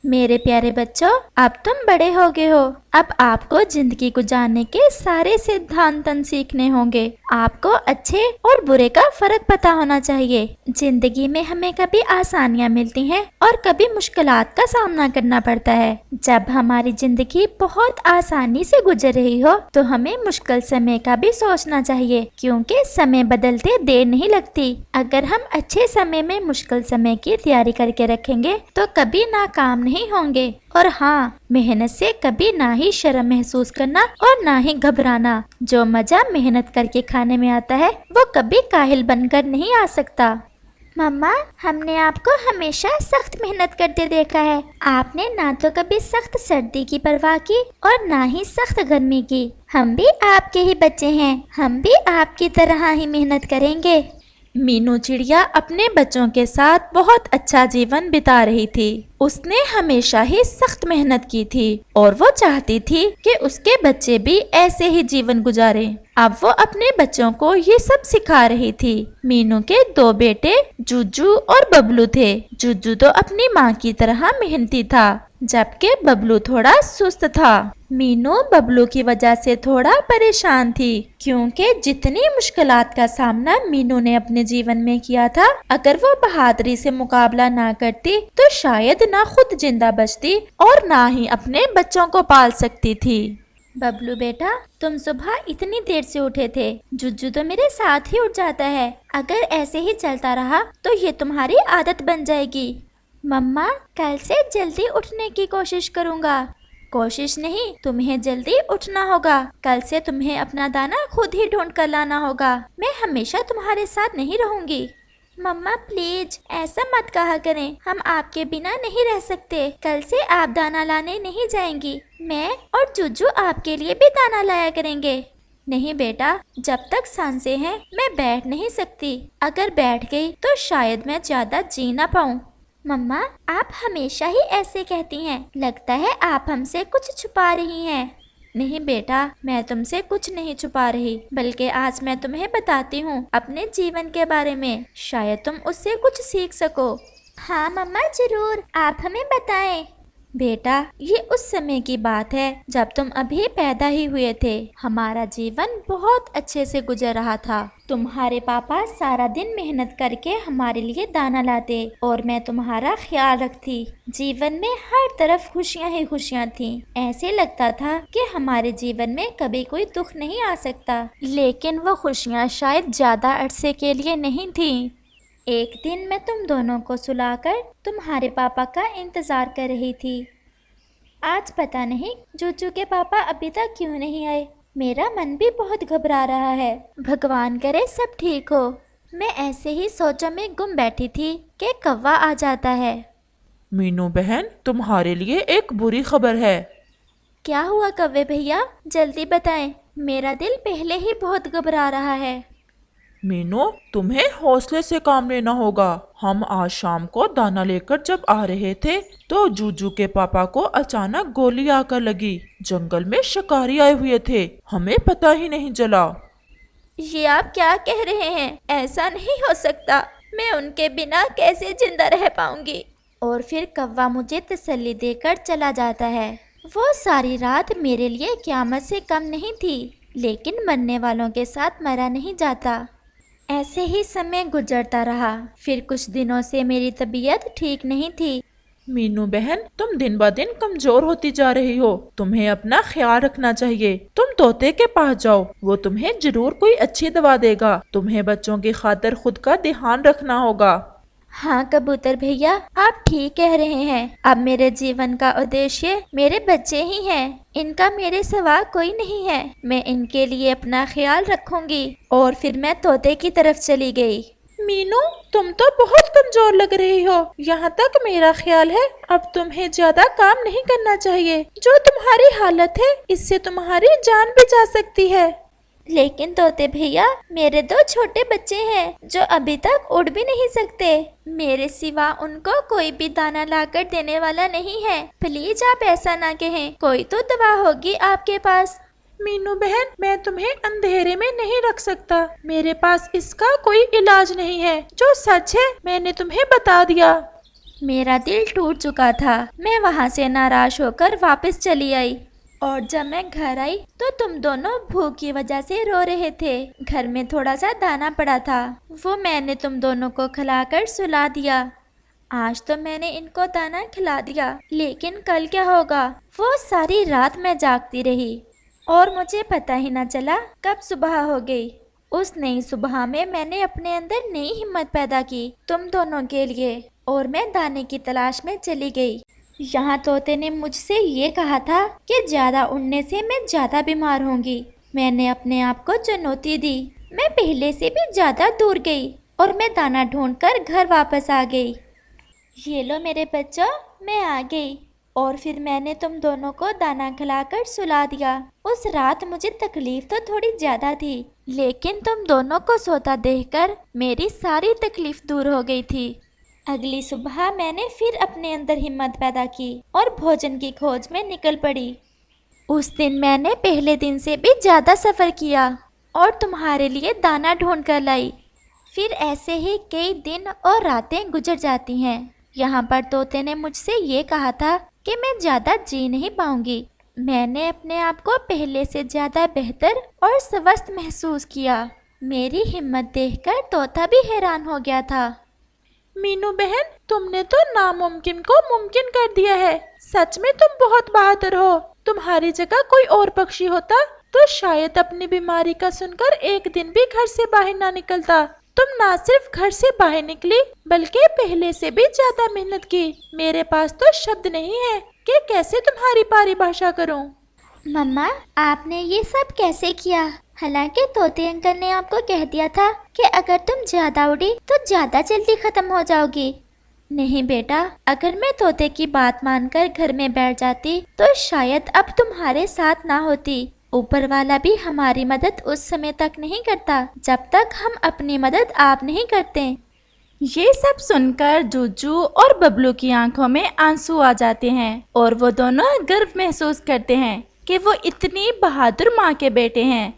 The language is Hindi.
मेरे प्यारे बच्चों, अब तुम बड़े हो गए हो। अब आपको जिंदगी गुजारने के सारे सिद्धांत सीखने होंगे। आपको अच्छे और बुरे का फर्क पता होना चाहिए। जिंदगी में हमें कभी आसानियां मिलती हैं और कभी मुश्किलात का सामना करना पड़ता है। जब हमारी जिंदगी बहुत आसानी से गुजर रही हो तो हमें मुश्किल समय का भी सोचना चाहिए, क्योंकि समय बदलते देर नहीं लगती। अगर हम अच्छे समय में मुश्किल समय की तैयारी करके रखेंगे तो कभी नाकाम नहीं होंगे। और हाँ, मेहनत से कभी ना ही शर्म महसूस करना और ना ही घबराना। जो मजा मेहनत करके खाने में आता है वो कभी काहिल बनकर नहीं आ सकता। मम्मा, हमने आपको हमेशा सख्त मेहनत करते देखा है। आपने ना तो कभी सख्त सर्दी की परवाह की और ना ही सख्त गर्मी की। हम भी आपके ही बच्चे हैं, हम भी आपकी तरह ही मेहनत करेंगे। मीनू चिड़िया अपने बच्चों के साथ बहुत अच्छा जीवन बिता रही थी। उसने हमेशा ही सख्त मेहनत की थी और वो चाहती थी कि उसके बच्चे भी ऐसे ही जीवन गुजारें। अब वो अपने बच्चों को ये सब सिखा रही थी। मीनू के दो बेटे जुज्जू और बबलू थे। जुज्जू तो अपनी माँ की तरह मेहनती था, जबकि बबलू थोड़ा सुस्त था। मीनू बबलू की वजह से थोड़ा परेशान थी, क्योंकि जितनी मुश्किलात का सामना मीनू ने अपने जीवन में किया था, अगर वो बहादुरी से मुकाबला ना करती तो शायद ना खुद जिंदा बचती और ना ही अपने बच्चों को पाल सकती थी। बबलू बेटा, तुम सुबह इतनी देर से उठे थे। जुज्जू तो मेरे साथ ही उठ जाता है। अगर ऐसे ही चलता रहा तो ये तुम्हारी आदत बन जाएगी। मम्मा, कल से जल्दी उठने की कोशिश करूँगा। कोशिश नहीं, तुम्हें जल्दी उठना होगा। कल से तुम्हें अपना दाना खुद ही ढूंढ कर लाना होगा। मैं हमेशा तुम्हारे साथ नहीं रहूंगी। मम्मा प्लीज ऐसा मत कहा करें, हम आपके बिना नहीं रह सकते। कल से आप दाना लाने नहीं जाएंगी। मैं और जुज्जू आपके लिए भी दाना लाया करेंगे। नहीं बेटा, जब तक सांसें हैं मैं बैठ नहीं सकती। अगर बैठ गई तो शायद मैं ज्यादा जी ना पाऊँ। मम्मा, आप हमेशा ही ऐसे कहती हैं। लगता है आप हमसे कुछ छुपा रही हैं। नहीं बेटा, मैं तुमसे कुछ नहीं छुपा रही, बल्कि आज मैं तुम्हें बताती हूँ अपने जीवन के बारे में। शायद तुम उससे कुछ सीख सको। हाँ मम्मा, जरूर, आप हमें बताएं। बेटा, ये उस समय की बात है जब तुम अभी पैदा ही हुए थे। हमारा जीवन बहुत अच्छे से गुजर रहा था। तुम्हारे पापा सारा दिन मेहनत करके हमारे लिए दाना लाते और मैं तुम्हारा ख्याल रखती। जीवन में हर तरफ खुशियां ही खुशियां थीं। ऐसे लगता था कि हमारे जीवन में कभी कोई दुख नहीं आ सकता। लेकिन वो खुशियां शायद ज्यादा अरसे के लिए नहीं थीं। एक दिन मैं तुम दोनों को सुलाकर तुम्हारे पापा का इंतजार कर रही थी। आज पता नहीं जुज्जू के पापा अभी तक क्यों नहीं आए। मेरा मन भी बहुत घबरा रहा है। भगवान करे सब ठीक हो। मैं ऐसे ही सोचों में गुम बैठी थी कि कौवा आ जाता है। मीनू बहन, तुम्हारे लिए एक बुरी खबर है। क्या हुआ कौवे भैया, जल्दी बताएं। मेरा दिल पहले ही बहुत घबरा रहा है। मीनू, तुम्हें हौसले से काम लेना होगा। हम आज शाम को दाना लेकर जब आ रहे थे तो जुजू के पापा को अचानक गोली आकर लगी। जंगल में शिकारी आए हुए थे, हमें पता ही नहीं चला। ये आप क्या कह रहे हैं? ऐसा नहीं हो सकता। मैं उनके बिना कैसे जिंदा रह पाऊंगी? और फिर कौवा मुझे तसल्ली देकर चला जाता है। वो सारी रात मेरे लिए क़यामत से कम नहीं थी, लेकिन मरने वालों के साथ मरा नहीं जाता। ऐसे ही समय गुजरता रहा। फिर कुछ दिनों से मेरी तबीयत ठीक नहीं थी। मीनू बहन, तुम दिन ब दिन कमजोर होती जा रही हो। तुम्हें अपना ख्याल रखना चाहिए। तुम तोते के पास जाओ, वो तुम्हें जरूर कोई अच्छी दवा देगा। तुम्हें बच्चों की खातिर खुद का ध्यान रखना होगा। हाँ कबूतर भैया, आप ठीक कह रहे हैं। अब मेरे जीवन का उद्देश्य मेरे बच्चे ही हैं। इनका मेरे सिवा कोई नहीं है। मैं इनके लिए अपना ख्याल रखूंगी। और फिर मैं तोते की तरफ चली गई। मीनू, तुम तो बहुत कमजोर लग रही हो। यहाँ तक मेरा ख्याल है अब तुम्हें ज्यादा काम नहीं करना चाहिए। जो तुम्हारी हालत है इससे तुम्हारी जान भी जा सकती है। लेकिन तोते भैया, मेरे दो छोटे बच्चे हैं जो अभी तक उड़ भी नहीं सकते। मेरे सिवा उनको कोई भी दाना लाकर देने वाला नहीं है। प्लीज आप ऐसा ना कहें। कोई तो दवा होगी आपके पास। मीनू बहन, मैं तुम्हें अंधेरे में नहीं रख सकता। मेरे पास इसका कोई इलाज नहीं है। जो सच है मैंने तुम्हें बता दिया। मेरा दिल टूट चुका था। मैं वहाँ से नाराज होकर वापस चली आई और जब मैं घर आई तो तुम दोनों भूख की वजह से रो रहे थे। घर में थोड़ा सा दाना पड़ा था, वो मैंने तुम दोनों को खिलाकर सुला दिया। आज तो मैंने इनको दाना खिला दिया, लेकिन कल क्या होगा? वो सारी रात मैं जागती रही और मुझे पता ही ना चला कब सुबह हो गई। उस नई सुबह में मैंने अपने अंदर नई हिम्मत पैदा की तुम दोनों के लिए और मैं दाने की तलाश में चली गई। यहाँ तोते ने मुझसे ये कहा था कि ज़्यादा उड़ने से मैं ज़्यादा बीमार होंगी। मैंने अपने आप को चुनौती दी। मैं पहले से भी ज़्यादा दूर गई और मैं दाना ढूंढकर घर वापस आ गई। ये लो मेरे बच्चों, मैं आ गई और फिर मैंने तुम दोनों को दाना खिलाकर सुला दिया। उस रात मुझे तकलीफ तो थोड़ी ज़्यादा थी, लेकिन तुम दोनों को सोता देखकर मेरी सारी तकलीफ दूर हो गई थी। अगली सुबह मैंने फिर अपने अंदर हिम्मत पैदा की और भोजन की खोज में निकल पड़ी। उस दिन मैंने पहले दिन से भी ज़्यादा सफ़र किया और तुम्हारे लिए दाना ढूंढ कर लाई। फिर ऐसे ही कई दिन और रातें गुजर जाती हैं। यहाँ पर तोते ने मुझसे ये कहा था कि मैं ज़्यादा जी नहीं पाऊंगी। मैंने अपने आप को पहले से ज़्यादा बेहतर और स्वस्थ महसूस किया। मेरी हिम्मत देखकर तोता भी हैरान हो गया था। मीनू बहन, तुमने तो नामुमकिन को मुमकिन कर दिया है। सच में तुम बहुत बहादुर हो। तुम्हारी जगह कोई और पक्षी होता तो शायद अपनी बीमारी का सुनकर एक दिन भी घर से बाहर ना निकलता। तुम ना सिर्फ घर से बाहर निकली बल्कि पहले से भी ज्यादा मेहनत की। मेरे पास तो शब्द नहीं है कि कैसे तुम्हारी परिभाषा करूं। मम्मा, आपने ये सब कैसे किया? हालांकि तोते अंकल ने आपको कह दिया था कि अगर तुम ज्यादा उड़ी तो ज्यादा जल्दी खत्म हो जाओगी। नहीं बेटा, अगर मैं तोते की बात मानकर घर में बैठ जाती तो शायद अब तुम्हारे साथ ना होती। ऊपर वाला भी हमारी मदद उस समय तक नहीं करता जब तक हम अपनी मदद आप नहीं करते। ये सब सुनकर जूजू और बबलू की आंखों में आंसू आ जाते हैं और वो दोनों गर्व महसूस करते हैं कि वो इतनी बहादुर माँ के बेटे हैं।